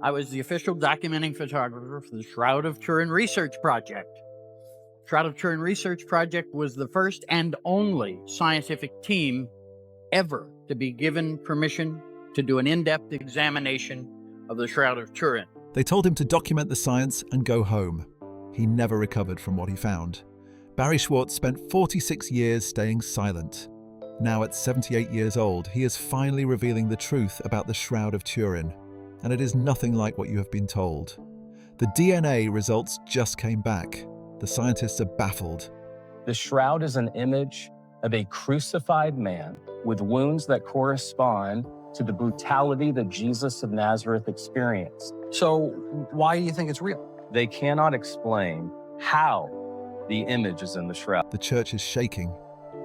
I was the official documenting photographer for the Shroud of Turin research project. Shroud of Turin research project was the first and only scientific team ever to be given permission to do an in-depth examination of the Shroud of Turin. They told him to document the science and go home. He never recovered from what he found. Barrie Schwortz spent 46 years staying silent. Now at 78 years old, he is finally revealing the truth about the Shroud of Turin, and it is nothing like what you have been told. The DNA results just came back. The scientists are baffled. The shroud is an image of a crucified man with wounds that correspond to the brutality that Jesus of Nazareth experienced. So why do you think it's real? They cannot explain how the image is in the shroud. The church is shaking,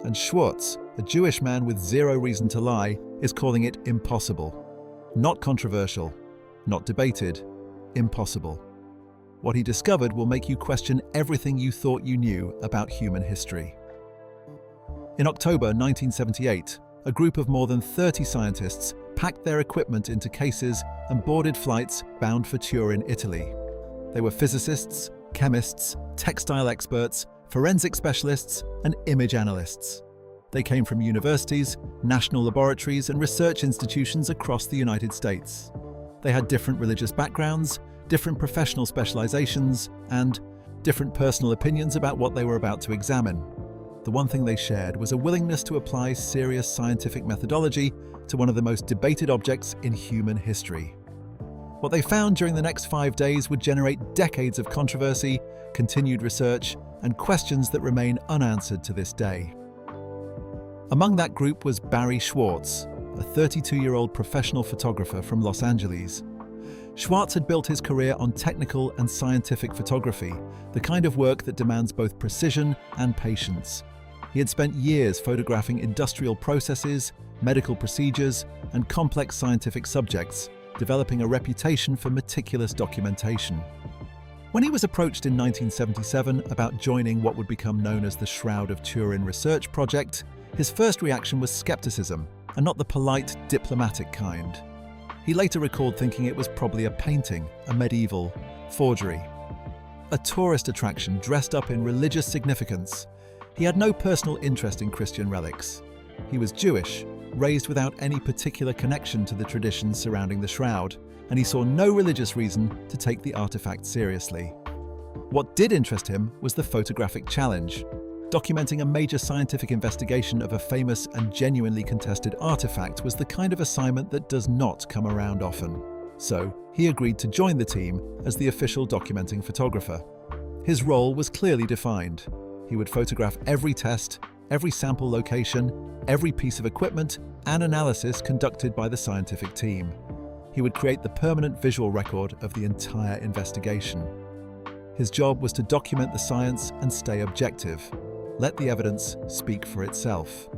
and Schwartz, a Jewish man with zero reason to lie, is calling it impossible. Not controversial, not debated, impossible. What he discovered will make you question everything you thought you knew about human history. In October 1978, a group of more than 30 scientists packed their equipment into cases and boarded flights bound for Turin, Italy. They were physicists, chemists, textile experts, forensic specialists, and image analysts. They came from universities, national laboratories, and research institutions across the United States. They had different religious backgrounds, different professional specializations, and different personal opinions about what they were about to examine. The one thing they shared was a willingness to apply serious scientific methodology to one of the most debated objects in human history. What they found during the next 5 days would generate decades of controversy, continued research, and questions that remain unanswered to this day. Among that group was Barrie Schwortz, a 32-year-old professional photographer from Los Angeles. Schwartz had built his career on technical and scientific photography, the kind of work that demands both precision and patience. He had spent years photographing industrial processes, medical procedures, and complex scientific subjects, developing a reputation for meticulous documentation. When he was approached in 1977 about joining what would become known as the Shroud of Turin research project, his first reaction was skepticism, and not the polite, diplomatic kind. He later recalled thinking it was probably a painting, a medieval forgery. A tourist attraction dressed up in religious significance. He had no personal interest in Christian relics. He was Jewish, raised without any particular connection to the traditions surrounding the shroud, and he saw no religious reason to take the artifact seriously. What did interest him was the photographic challenge. Documenting a major scientific investigation of a famous and genuinely contested artifact was the kind of assignment that does not come around often. So, he agreed to join the team as the official documenting photographer. His role was clearly defined. He would photograph every test, every sample location, every piece of equipment, and analysis conducted by the scientific team. He would create the permanent visual record of the entire investigation. His job was to document the science and stay objective. Let the evidence speak for itself.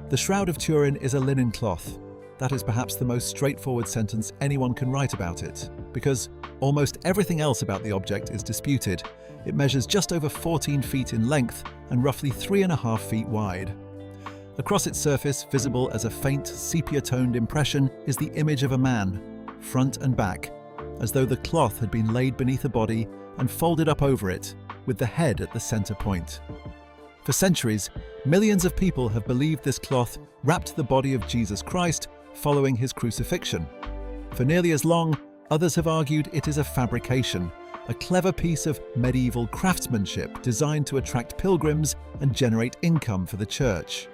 The Shroud of Turin is a linen cloth. That is perhaps the most straightforward sentence anyone can write about it, because almost everything else about the object is disputed. It measures just over 14 feet in length and roughly 3.5 feet wide. Across its surface, visible as a faint, sepia-toned impression, is the image of a man, front and back, as though the cloth had been laid beneath a body and folded up over it, with the head at the center point. For centuries, millions of people have believed this cloth wrapped the body of Jesus Christ following his crucifixion. For nearly as long, others have argued it is a fabrication, a clever piece of medieval craftsmanship designed to attract pilgrims and generate income for the church.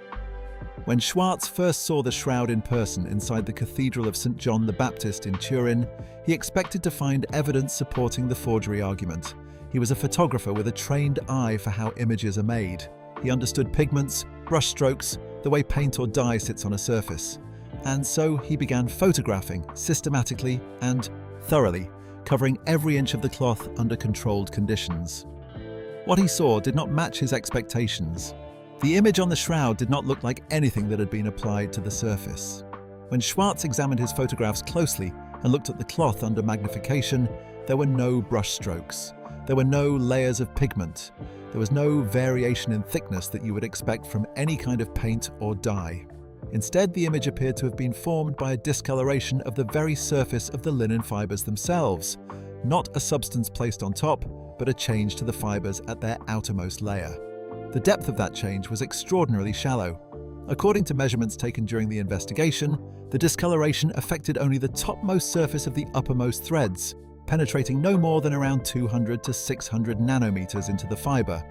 When Schwartz first saw the shroud in person inside the Cathedral of St. John the Baptist in Turin, he expected to find evidence supporting the forgery argument. He was a photographer with a trained eye for how images are made. He understood pigments, brush strokes, the way paint or dye sits on a surface. And so he began photographing systematically and thoroughly, covering every inch of the cloth under controlled conditions. What he saw did not match his expectations. The image on the shroud did not look like anything that had been applied to the surface. When Schwartz examined his photographs closely and looked at the cloth under magnification, there were no brush strokes. There were no layers of pigment. There was no variation in thickness that you would expect from any kind of paint or dye. Instead, the image appeared to have been formed by a discoloration of the very surface of the linen fibers themselves, not a substance placed on top, but a change to the fibers at their outermost layer. The depth of that change was extraordinarily shallow. According to measurements taken during the investigation, the discoloration affected only the topmost surface of the uppermost threads, penetrating no more than around 200 to 600 nanometers into the fiber.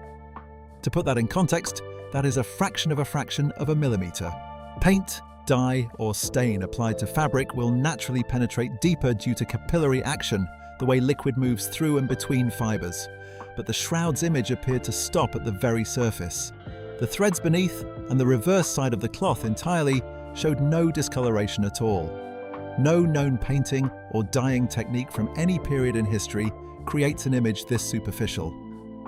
To put that in context, that is a fraction of a millimeter. Paint, dye, or stain applied to fabric will naturally penetrate deeper due to capillary action, the way liquid moves through and between fibers. But the shroud's image appeared to stop at the very surface. The threads beneath and the reverse side of the cloth entirely showed no discoloration at all. No known painting or dyeing technique from any period in history creates an image this superficial.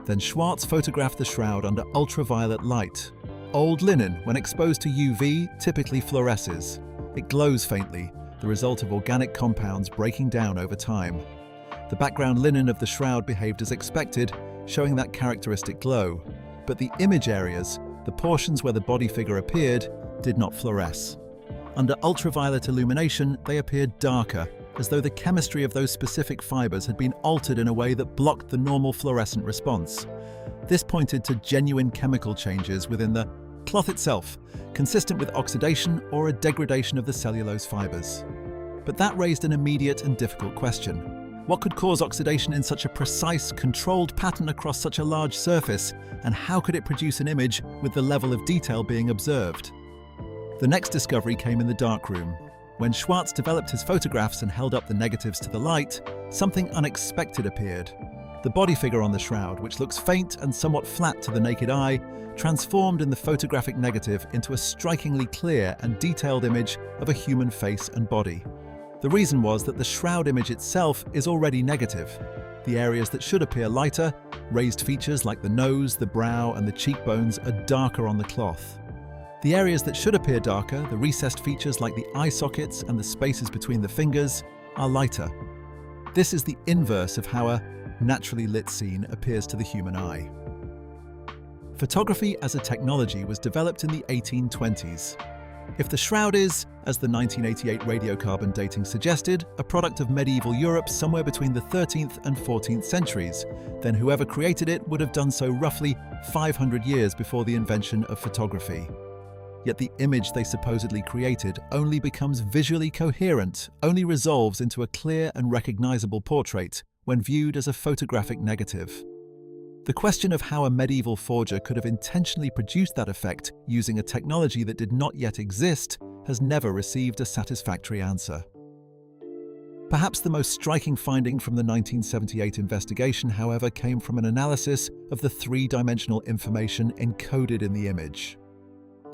Then Schwartz photographed the shroud under ultraviolet light. Old linen, when exposed to UV, typically fluoresces. It glows faintly, the result of organic compounds breaking down over time. The background linen of the shroud behaved as expected, showing that characteristic glow. But the image areas, the portions where the body figure appeared, did not fluoresce. Under ultraviolet illumination, they appeared darker, as though the chemistry of those specific fibers had been altered in a way that blocked the normal fluorescent response. This pointed to genuine chemical changes within the cloth itself, consistent with oxidation or a degradation of the cellulose fibers. But that raised an immediate and difficult question. What could cause oxidation in such a precise, controlled pattern across such a large surface, and how could it produce an image with the level of detail being observed? The next discovery came in the darkroom. When Schwartz developed his photographs and held up the negatives to the light, something unexpected appeared. The body figure on the shroud, which looks faint and somewhat flat to the naked eye, transformed in the photographic negative into a strikingly clear and detailed image of a human face and body. The reason was that the shroud image itself is already negative. The areas that should appear lighter, raised features like the nose, the brow, and the cheekbones, are darker on the cloth. The areas that should appear darker, the recessed features like the eye sockets and the spaces between the fingers, are lighter. This is the inverse of how a naturally lit scene appears to the human eye. Photography as a technology was developed in the 1820s. If the shroud is, as the 1988 radiocarbon dating suggested, a product of medieval Europe somewhere between the 13th and 14th centuries, then whoever created it would have done so roughly 500 years before the invention of photography. Yet the image they supposedly created only becomes visually coherent, only resolves into a clear and recognizable portrait when viewed as a photographic negative. The question of how a medieval forger could have intentionally produced that effect using a technology that did not yet exist has never received a satisfactory answer. Perhaps the most striking finding from the 1978 investigation, however, came from an analysis of the three-dimensional information encoded in the image.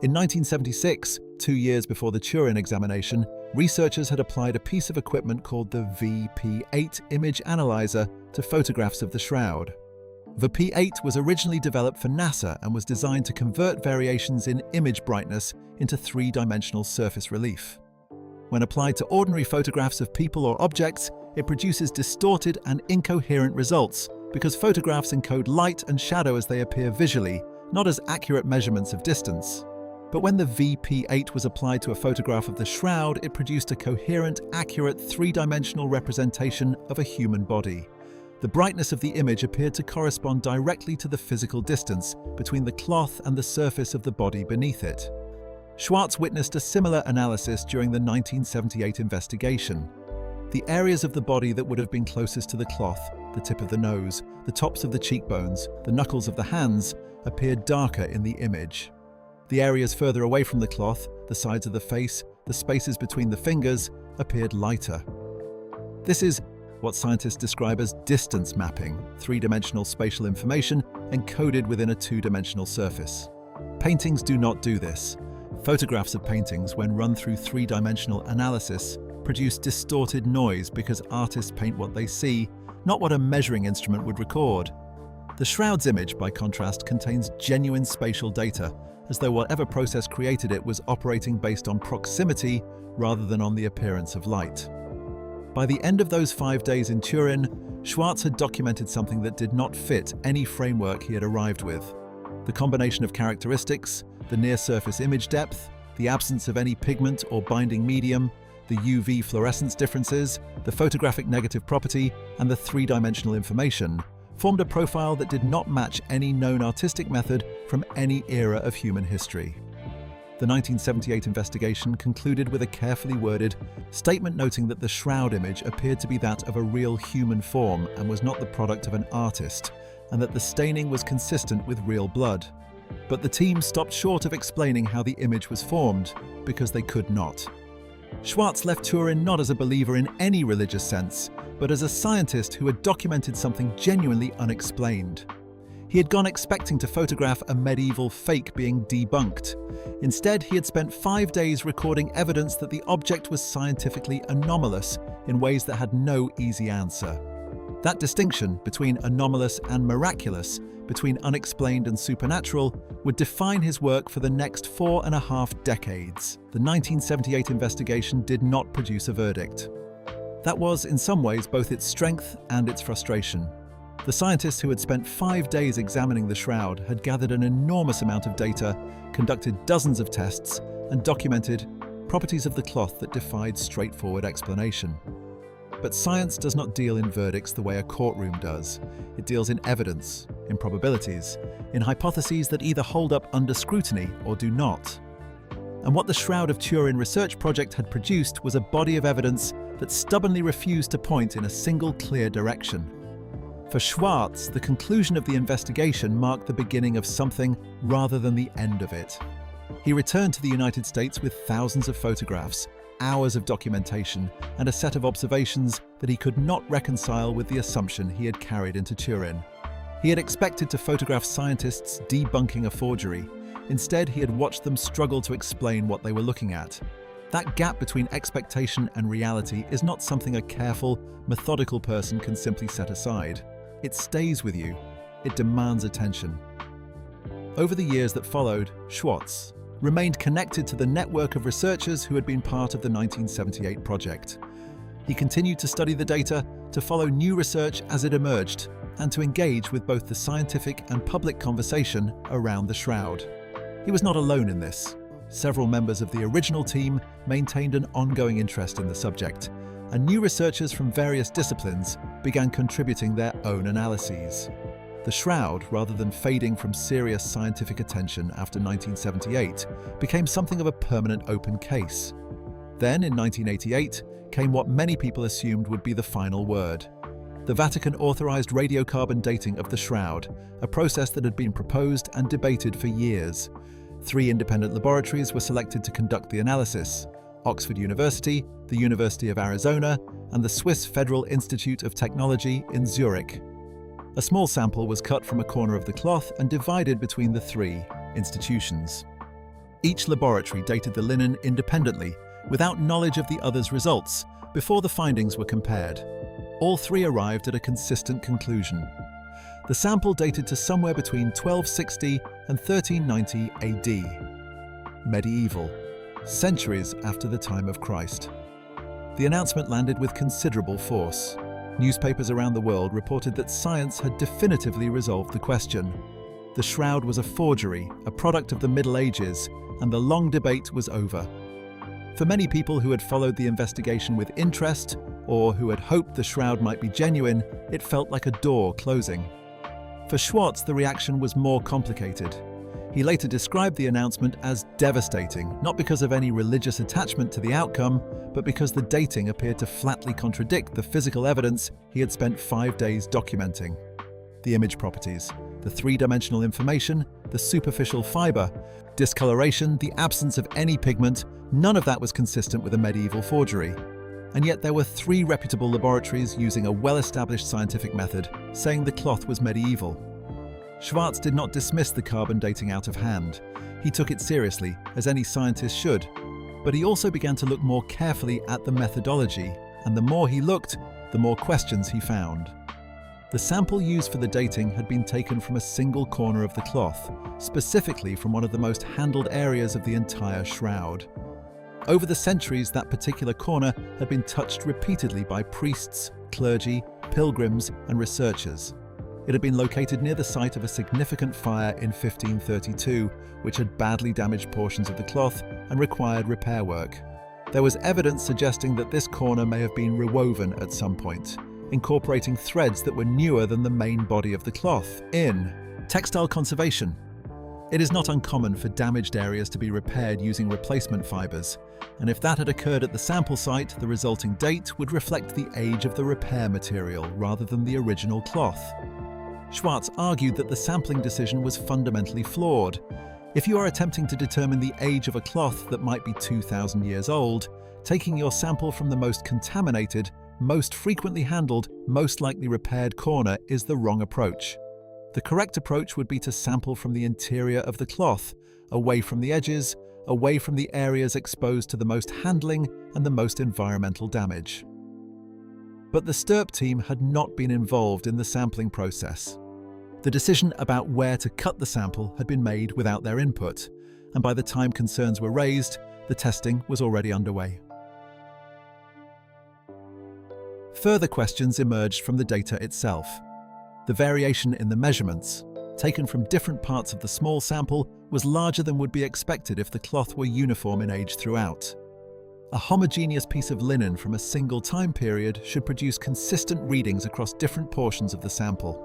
In 1976, 2 years before the Turin examination, researchers had applied a piece of equipment called the VP8 image analyzer to photographs of the shroud. The P8 was originally developed for NASA and was designed to convert variations in image brightness into three-dimensional surface relief. When applied to ordinary photographs of people or objects, it produces distorted and incoherent results because photographs encode light and shadow as they appear visually, not as accurate measurements of distance. But when the VP8 was applied to a photograph of the shroud, it produced a coherent, accurate, three-dimensional representation of a human body. The brightness of the image appeared to correspond directly to the physical distance between the cloth and the surface of the body beneath it. Schwartz witnessed a similar analysis during the 1978 investigation. The areas of the body that would have been closest to the cloth, the tip of the nose, the tops of the cheekbones, the knuckles of the hands, appeared darker in the image. The areas further away from the cloth, the sides of the face, the spaces between the fingers, appeared lighter. This is what scientists describe as distance mapping, three-dimensional spatial information encoded within a two-dimensional surface. Paintings do not do this. Photographs of paintings, when run through three-dimensional analysis, produce distorted noise because artists paint what they see, not what a measuring instrument would record. The shroud's image, by contrast, contains genuine spatial data, as though whatever process created it was operating based on proximity rather than on the appearance of light. By the end of those 5 days in Turin, Schwartz had documented something that did not fit any framework he had arrived with. The combination of characteristics, the near-surface image depth, the absence of any pigment or binding medium, the UV fluorescence differences, the photographic negative property, and the three-dimensional information, formed a profile that did not match any known artistic method from any era of human history. The 1978 investigation concluded with a carefully worded statement noting that the shroud image appeared to be that of a real human form and was not the product of an artist, and that the staining was consistent with real blood. But the team stopped short of explaining how the image was formed, because they could not. Schwartz left Turin not as a believer in any religious sense, but as a scientist who had documented something genuinely unexplained. He had gone expecting to photograph a medieval fake being debunked. Instead, he had spent 5 days recording evidence that the object was scientifically anomalous in ways that had no easy answer. That distinction between anomalous and miraculous, between unexplained and supernatural, would define his work for the next 4.5 decades. The 1978 investigation did not produce a verdict. That was, in some ways, both its strength and its frustration. The scientists who had spent 5 days examining the shroud had gathered an enormous amount of data, conducted dozens of tests, and documented properties of the cloth that defied straightforward explanation. But science does not deal in verdicts the way a courtroom does. It deals in evidence, in probabilities, in hypotheses that either hold up under scrutiny or do not. And what the Shroud of Turin research project had produced was a body of evidence that stubbornly refused to point in a single clear direction. For Schwartz, the conclusion of the investigation marked the beginning of something rather than the end of it. He returned to the United States with thousands of photographs, hours of documentation, and a set of observations that he could not reconcile with the assumption he had carried into Turin. He had expected to photograph scientists debunking a forgery. Instead, he had watched them struggle to explain what they were looking at. That gap between expectation and reality is not something a careful, methodical person can simply set aside. It stays with you. It demands attention. Over the years that followed, Schwartz remained connected to the network of researchers who had been part of the 1978 project. He continued to study the data, to follow new research as it emerged, and to engage with both the scientific and public conversation around the shroud. He was not alone in this. Several members of the original team maintained an ongoing interest in the subject, and new researchers from various disciplines began contributing their own analyses. The shroud, rather than fading from serious scientific attention after 1978, became something of a permanent open case. Then, in 1988, came what many people assumed would be the final word. The Vatican authorized radiocarbon dating of the shroud, a process that had been proposed and debated for years. 3 independent laboratories were selected to conduct the analysis: Oxford University, the University of Arizona, and the Swiss Federal Institute of Technology in Zurich. A small sample was cut from a corner of the cloth and divided between the 3 institutions. Each laboratory dated the linen independently, without knowledge of the other's results, before the findings were compared. All 3 arrived at a consistent conclusion. The sample dated to somewhere between 1260 and 1390 AD. Medieval, centuries after the time of Christ. The announcement landed with considerable force. Newspapers around the world reported that science had definitively resolved the question. The shroud was a forgery, a product of the Middle Ages, and the long debate was over. For many people who had followed the investigation with interest, or who had hoped the shroud might be genuine, it felt like a door closing. For Schwartz, the reaction was more complicated. He later described the announcement as devastating, not because of any religious attachment to the outcome, but because the dating appeared to flatly contradict the physical evidence he had spent 5 days documenting. The image properties, the 3-dimensional information, the superficial fiber, discoloration, the absence of any pigment, none of that was consistent with a medieval forgery. And yet there were 3 reputable laboratories using a well-established scientific method, saying the cloth was medieval. Schwartz did not dismiss the carbon dating out of hand. He took it seriously, as any scientist should. But he also began to look more carefully at the methodology, and the more he looked, the more questions he found. The sample used for the dating had been taken from a single corner of the cloth, specifically from one of the most handled areas of the entire shroud. Over the centuries, that particular corner had been touched repeatedly by priests, clergy, pilgrims, and researchers. It had been located near the site of a significant fire in 1532, which had badly damaged portions of the cloth and required repair work. There was evidence suggesting that this corner may have been rewoven at some point, incorporating threads that were newer than the main body of the cloth. In textile conservation, it is not uncommon for damaged areas to be repaired using replacement fibers, and if that had occurred at the sample site, the resulting date would reflect the age of the repair material rather than the original cloth. Schwartz argued that the sampling decision was fundamentally flawed. If you are attempting to determine the age of a cloth that might be 2,000 years old, taking your sample from the most contaminated, most frequently handled, most likely repaired corner is the wrong approach. The correct approach would be to sample from the interior of the cloth, away from the edges, away from the areas exposed to the most handling and the most environmental damage. But the STURP team had not been involved in the sampling process. The decision about where to cut the sample had been made without their input, and by the time concerns were raised, the testing was already underway. Further questions emerged from the data itself. The variation in the measurements, taken from different parts of the small sample, was larger than would be expected if the cloth were uniform in age throughout. A homogeneous piece of linen from a single time period should produce consistent readings across different portions of the sample.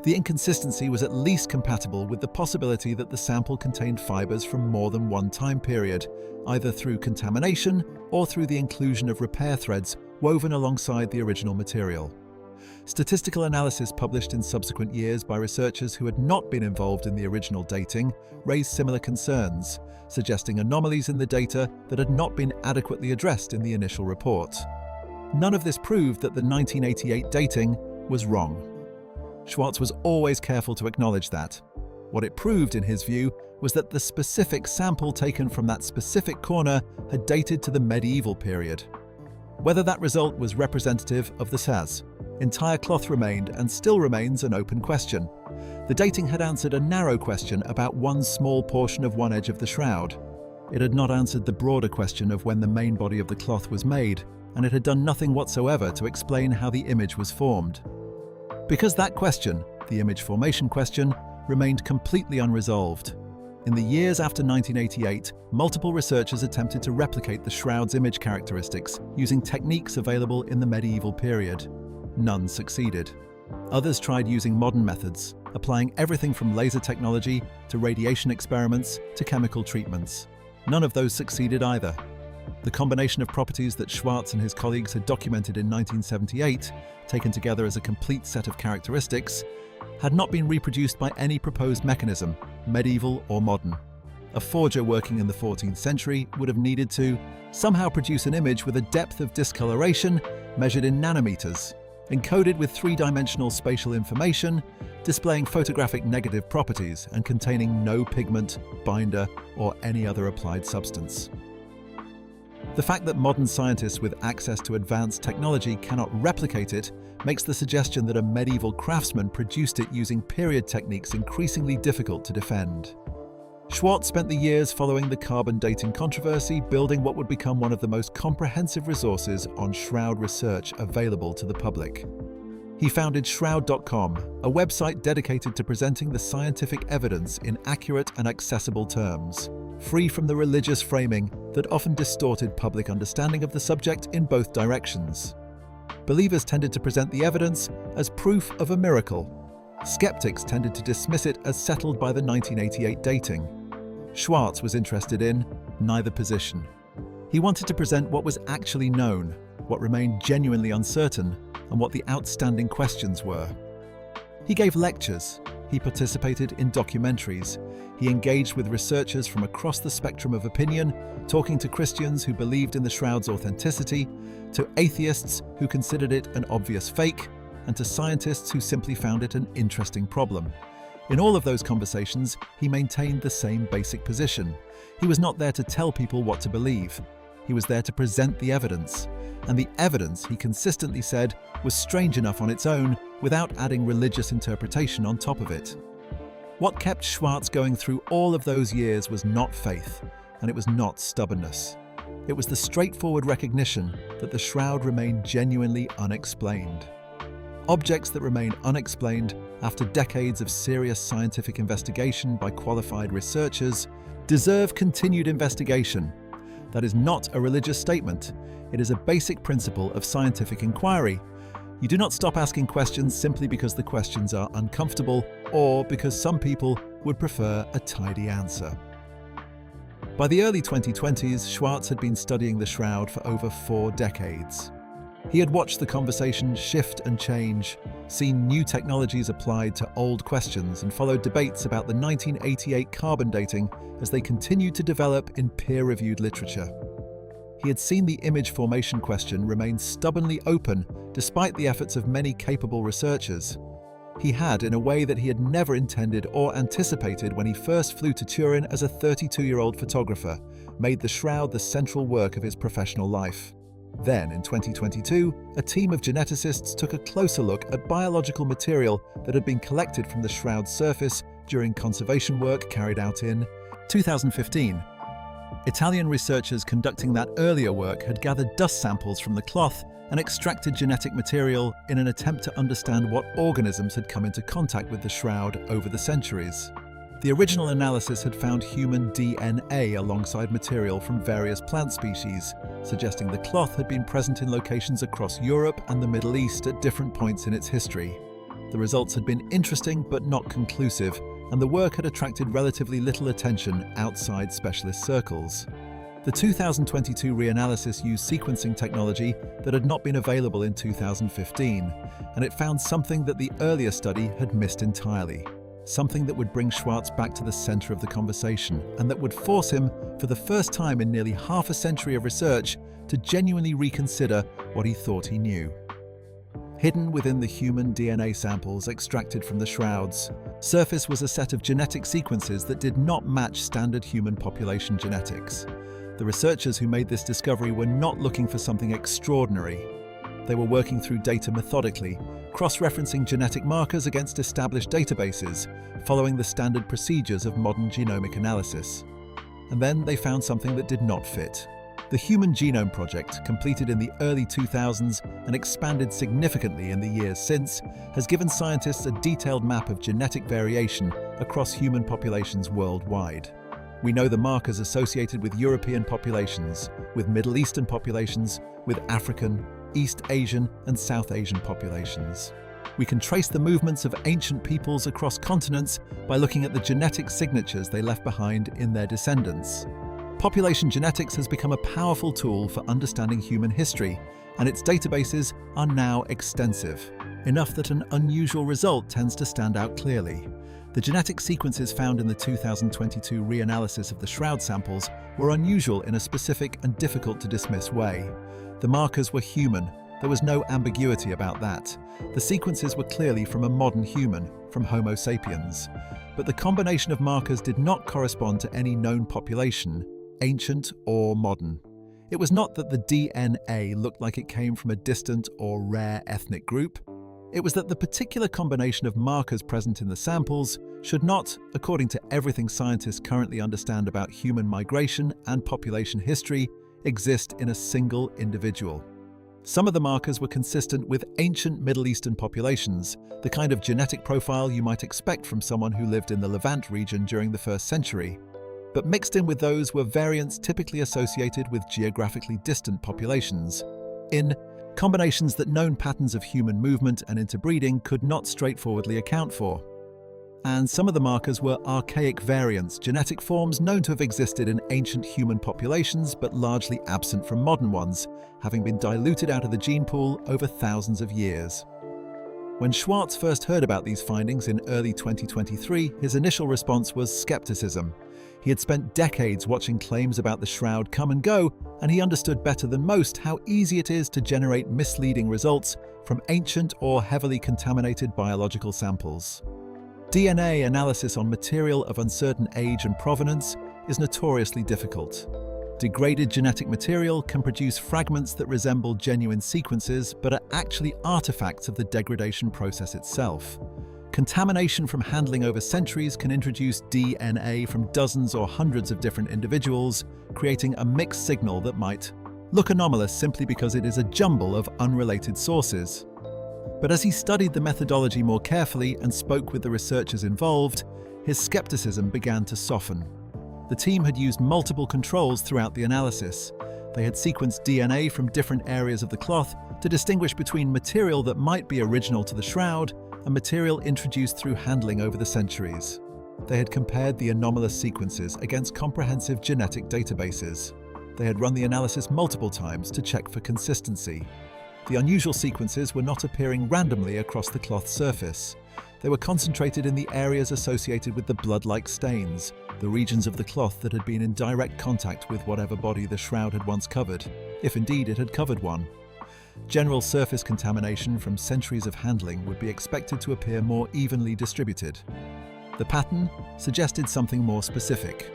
The inconsistency was at least compatible with the possibility that the sample contained fibers from more than one time period, either through contamination or through the inclusion of repair threads woven alongside the original material. Statistical analysis published in subsequent years by researchers who had not been involved in the original dating raised similar concerns, suggesting anomalies in the data that had not been adequately addressed in the initial report. None of this proved that the 1988 dating was wrong. Schwartz was always careful to acknowledge that. What it proved, in his view, was that the specific sample taken from that specific corner had dated to the medieval period. Whether that result was representative of the SAS, entire cloth remained and still remains an open question. The dating had answered a narrow question about one small portion of one edge of the shroud. It had not answered the broader question of when the main body of the cloth was made, and it had done nothing whatsoever to explain how the image was formed. Because that question, the image formation question, remained completely unresolved. In the years after 1988, multiple researchers attempted to replicate the shroud's image characteristics using techniques available in the medieval period. None succeeded. Others tried using modern methods, applying everything from laser technology to radiation experiments to chemical treatments. None of those succeeded either. The combination of properties that Schwartz and his colleagues had documented in 1978, taken together as a complete set of characteristics, had not been reproduced by any proposed mechanism, medieval or modern. A forger working in the 14th century would have needed to somehow produce an image with a depth of discoloration measured in nanometers, encoded with three-dimensional spatial information, displaying photographic negative properties and containing no pigment, binder, or any other applied substance. The fact that modern scientists with access to advanced technology cannot replicate it makes the suggestion that a medieval craftsman produced it using period techniques increasingly difficult to defend. Schwartz spent the years following the carbon dating controversy building what would become one of the most comprehensive resources on shroud research available to the public. He founded Shroud.com, a website dedicated to presenting the scientific evidence in accurate and accessible terms, free from the religious framing that often distorted public understanding of the subject in both directions. Believers tended to present the evidence as proof of a miracle. Skeptics tended to dismiss it as settled by the 1988 dating. Schwartz was interested in neither position. He wanted to present what was actually known, what remained genuinely uncertain, and what the outstanding questions were. He gave lectures, he participated in documentaries, he engaged with researchers from across the spectrum of opinion, talking to Christians who believed in the shroud's authenticity, to atheists who considered it an obvious fake, and to scientists who simply found it an interesting problem. In all of those conversations, he maintained the same basic position. He was not there to tell people what to believe. He was there to present the evidence. And the evidence, he consistently said, was strange enough on its own without adding religious interpretation on top of it. What kept Schwartz going through all of those years was not faith, and it was not stubbornness. It was the straightforward recognition that the shroud remained genuinely unexplained. Objects that remain unexplained after decades of serious scientific investigation by qualified researchers deserve continued investigation. That is not a religious statement. It is a basic principle of scientific inquiry. You do not stop asking questions simply because the questions are uncomfortable or because some people would prefer a tidy answer. By the early 2020s, Schwartz had been studying the Shroud for over 4 decades. He had watched the conversation shift and change, seen new technologies applied to old questions, and followed debates about the 1988 carbon dating as they continued to develop in peer-reviewed literature. He had seen the image formation question remain stubbornly open despite the efforts of many capable researchers. He had, in a way that he had never intended or anticipated when he first flew to Turin as a 32-year-old photographer, made the Shroud the central work of his professional life. Then, in 2022, a team of geneticists took a closer look at biological material that had been collected from the Shroud's surface during conservation work carried out in 2015. Italian researchers conducting that earlier work had gathered dust samples from the cloth and extracted genetic material in an attempt to understand what organisms had come into contact with the Shroud over the centuries. The original analysis had found human DNA alongside material from various plant species, suggesting the cloth had been present in locations across Europe and the Middle East at different points in its history. The results had been interesting but not conclusive, and the work had attracted relatively little attention outside specialist circles. The 2022 reanalysis used sequencing technology that had not been available in 2015, and it found something that the earlier study had missed entirely. Something that would bring Schwartz back to the center of the conversation, and that would force him, for the first time in nearly half a century of research, to genuinely reconsider what he thought he knew. Hidden within the human DNA samples extracted from the Shroud's surface was a set of genetic sequences that did not match standard human population genetics. The researchers who made this discovery were not looking for something extraordinary. They were working through data methodically, cross-referencing genetic markers against established databases, following the standard procedures of modern genomic analysis. And then they found something that did not fit. The Human Genome Project, completed in the early 2000s and expanded significantly in the years since, has given scientists a detailed map of genetic variation across human populations worldwide. We know the markers associated with European populations, with Middle Eastern populations, with African, East Asian and South Asian populations. We can trace the movements of ancient peoples across continents by looking at the genetic signatures they left behind in their descendants. Population genetics has become a powerful tool for understanding human history, and its databases are now extensive, enough that an unusual result tends to stand out clearly. The genetic sequences found in the 2022 reanalysis of the Shroud samples were unusual in a specific and difficult to dismiss way. The markers were human. There was no ambiguity about that. The sequences were clearly from a modern human, from Homo sapiens. But the combination of markers did not correspond to any known population, ancient or modern. It was not that the DNA looked like it came from a distant or rare ethnic group. It was that the particular combination of markers present in the samples should not, according to everything scientists currently understand about human migration and population history, exist in a single individual. Some of the markers were consistent with ancient Middle Eastern populations, the kind of genetic profile you might expect from someone who lived in the Levant region during the 1st century. But mixed in with those were variants typically associated with geographically distant populations, in combinations that known patterns of human movement and interbreeding could not straightforwardly account for. And some of the markers were archaic variants, genetic forms known to have existed in ancient human populations but largely absent from modern ones, having been diluted out of the gene pool over thousands of years. When Schwartz first heard about these findings in early 2023, his initial response was skepticism. He had spent decades watching claims about the Shroud come and go, and he understood better than most how easy it is to generate misleading results from ancient or heavily contaminated biological samples. DNA analysis on material of uncertain age and provenance is notoriously difficult. Degraded genetic material can produce fragments that resemble genuine sequences but are actually artifacts of the degradation process itself. Contamination from handling over centuries can introduce DNA from dozens or hundreds of different individuals, creating a mixed signal that might look anomalous simply because it is a jumble of unrelated sources. But as he studied the methodology more carefully and spoke with the researchers involved, his skepticism began to soften. The team had used multiple controls throughout the analysis. They had sequenced DNA from different areas of the cloth to distinguish between material that might be original to the shroud and material introduced through handling over the centuries. They had compared the anomalous sequences against comprehensive genetic databases. They had run the analysis multiple times to check for consistency. The unusual sequences were not appearing randomly across the cloth surface. They were concentrated in the areas associated with the blood-like stains, the regions of the cloth that had been in direct contact with whatever body the shroud had once covered, if indeed it had covered one. General surface contamination from centuries of handling would be expected to appear more evenly distributed. The pattern suggested something more specific.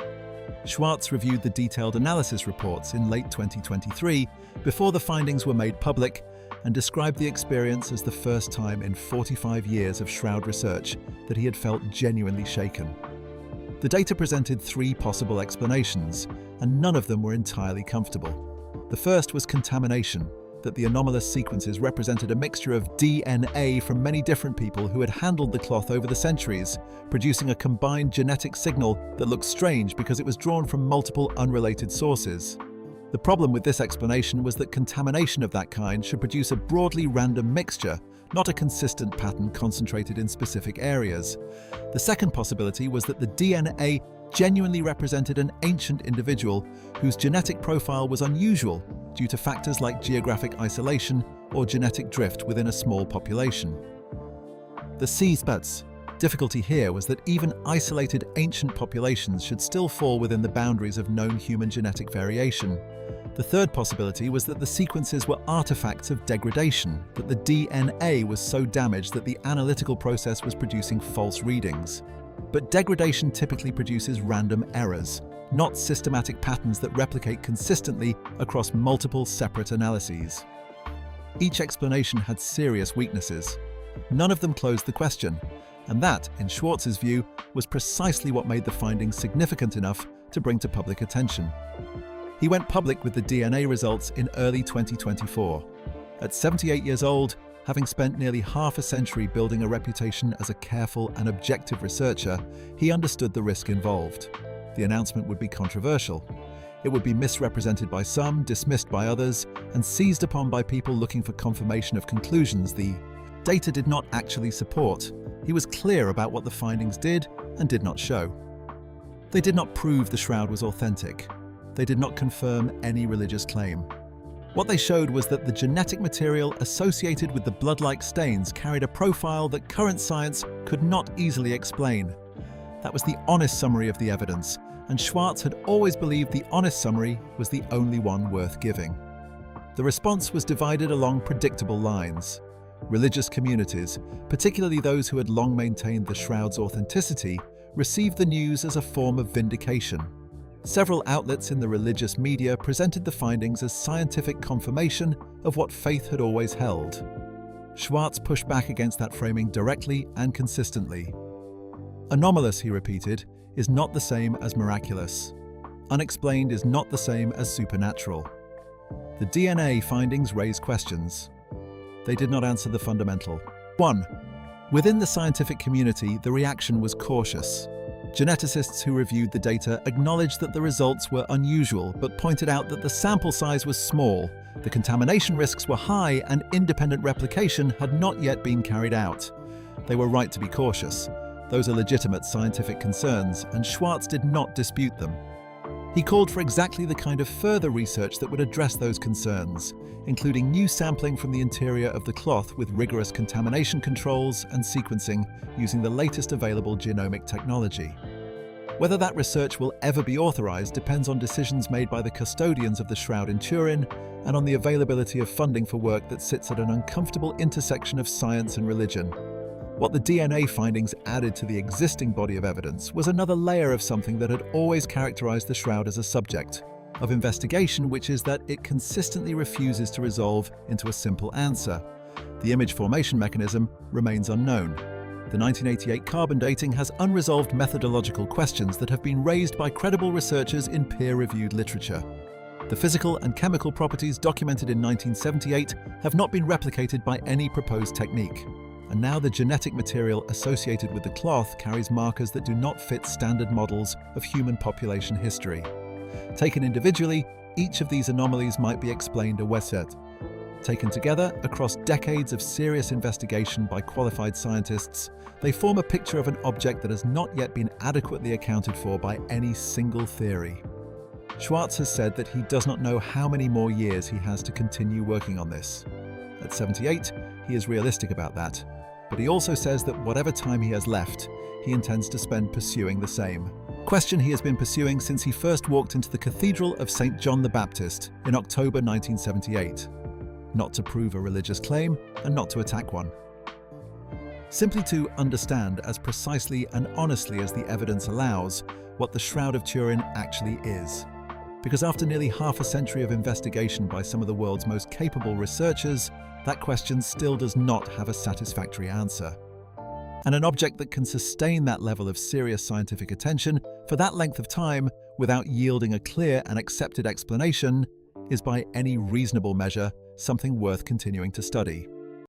Schwartz reviewed the detailed analysis reports in late 2023 before the findings were made public and described the experience as the first time in 45 years of shroud research that he had felt genuinely shaken. The data presented three possible explanations, and none of them were entirely comfortable. The first was contamination, that the anomalous sequences represented a mixture of DNA from many different people who had handled the cloth over the centuries, producing a combined genetic signal that looked strange because it was drawn from multiple unrelated sources. The problem with this explanation was that contamination of that kind should produce a broadly random mixture, not a consistent pattern concentrated in specific areas. The second possibility was that the DNA genuinely represented an ancient individual whose genetic profile was unusual due to factors like geographic isolation or genetic drift within a small population. The Seespatz difficulty here was that even isolated ancient populations should still fall within the boundaries of known human genetic variation. The third possibility was that the sequences were artifacts of degradation, that the DNA was so damaged that the analytical process was producing false readings. But degradation typically produces random errors, not systematic patterns that replicate consistently across multiple separate analyses. Each explanation had serious weaknesses. None of them closed the question, and that, in Schwartz's view, was precisely what made the findings significant enough to bring to public attention. He went public with the DNA results in early 2024. At 78 years old, having spent nearly half a century building a reputation as a careful and objective researcher, he understood the risk involved. The announcement would be controversial. It would be misrepresented by some, dismissed by others, and seized upon by people looking for confirmation of conclusions the data did not actually support. He was clear about what the findings did and did not show. They did not prove the shroud was authentic. They did not confirm any religious claim. What they showed was that the genetic material associated with the blood-like stains carried a profile that current science could not easily explain. That was the honest summary of the evidence, and Schwartz had always believed the honest summary was the only one worth giving. The response was divided along predictable lines. Religious communities, particularly those who had long maintained the shroud's authenticity, received the news as a form of vindication. Several outlets in the religious media presented the findings as scientific confirmation of what faith had always held. Schwartz pushed back against that framing directly and consistently. Anomalous, he repeated, is not the same as miraculous. Unexplained is not the same as supernatural. The DNA findings raise questions. They did not answer the fundamental. 1. Within the scientific community, the reaction was cautious. Geneticists who reviewed the data acknowledged that the results were unusual, but pointed out that the sample size was small, the contamination risks were high, and independent replication had not yet been carried out. They were right to be cautious. Those are legitimate scientific concerns, and Schwartz did not dispute them. He called for exactly the kind of further research that would address those concerns, including new sampling from the interior of the cloth with rigorous contamination controls and sequencing using the latest available genomic technology. Whether that research will ever be authorized depends on decisions made by the custodians of the Shroud in Turin and on the availability of funding for work that sits at an uncomfortable intersection of science and religion. What the DNA findings added to the existing body of evidence was another layer of something that had always characterized the Shroud as a subject of investigation, which is that it consistently refuses to resolve into a simple answer. The image formation mechanism remains unknown. The 1988 carbon dating has unresolved methodological questions that have been raised by credible researchers in peer-reviewed literature. The physical and chemical properties documented in 1978 have not been replicated by any proposed technique, and now the genetic material associated with the cloth carries markers that do not fit standard models of human population history. Taken individually, each of these anomalies might be explained a weset. Taken together, across decades of serious investigation by qualified scientists, they form a picture of an object that has not yet been adequately accounted for by any single theory. Schwartz has said that he does not know how many more years he has to continue working on this. At 78, he is realistic about that, but he also says that whatever time he has left, he intends to spend pursuing the same question he has been pursuing since he first walked into the Cathedral of St. John the Baptist in October 1978. Not to prove a religious claim and not to attack one. Simply to understand as precisely and honestly as the evidence allows what the Shroud of Turin actually is. Because after nearly half a century of investigation by some of the world's most capable researchers, that question still does not have a satisfactory answer. And an object that can sustain that level of serious scientific attention for that length of time without yielding a clear and accepted explanation is by any reasonable measure something worth continuing to study.